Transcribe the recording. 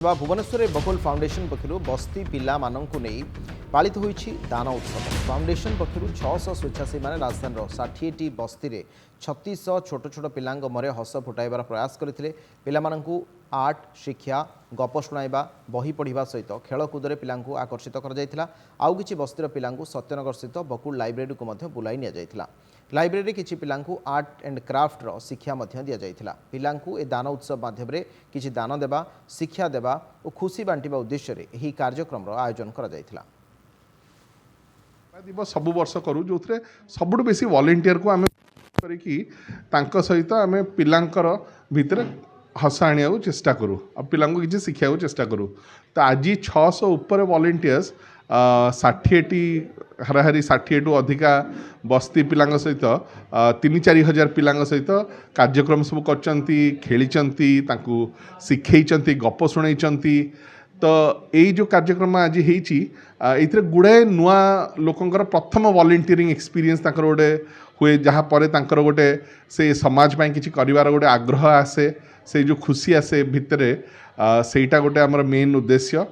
भुवनेश्वर बकुल foundation पक्षर बस्ती पिला नहीं पालित होईछि दान उत्सव। फाउंडेशन पक्षर 600 स्वेच्छासेवी मैंने राजधानी 60टी बस्ती में 3600 छोट छोट पिला मुहरे हस फुटाइबार प्रयास करते। पिलामानंकु आर्ट शिक्षा गप शुणाइबा बही पढ़ा सहित खेलकूदे पिला आकर्षित कर आउ किछि बस्तीर पिला सत्यनगर स्थित बकुल लाइब्रेरी को बुलाई निया लाइब्रेरी किछि पिलांकु आर्ट एंड क्राफ्ट रो शिक्षा दि जाइथिला। पिलांकु ए दान उत्सव माध्यम किछि दान देबा शिक्षा देबा और खुशी बांटिबा उद्देश्य रे एही कार्यक्रम रो आयोजन करा जाइथिला। दिवस सब वर्ष करू जो सबुठ बेसी वॉलंटियर को आम कर सहित आम पिलांकर भितर हस आने चेष्टा करूँ और पिला किसी शिक्षा चेष्टा करूँ। तो आज 600 उपर वॉलंटियर्स 60टी हाराहारी 60 टू अधिका बस्ती पिला सहित 3-4 हजार पिला सहित कार्यक्रम सब कर शिखई गप शुणई। तो यही जो कार्यक्रम आज होती गुड़ाए नुआ लोकंर प्रथम वॉलंटियरिंग एक्सपीरियंस गोटे हुए जहाँपर गोटे से समाज पाई किसी कर गोटे आग्रह आसे से जो खुशी आसे भितर सेटा गोटे आमर मेन उद्देश्य।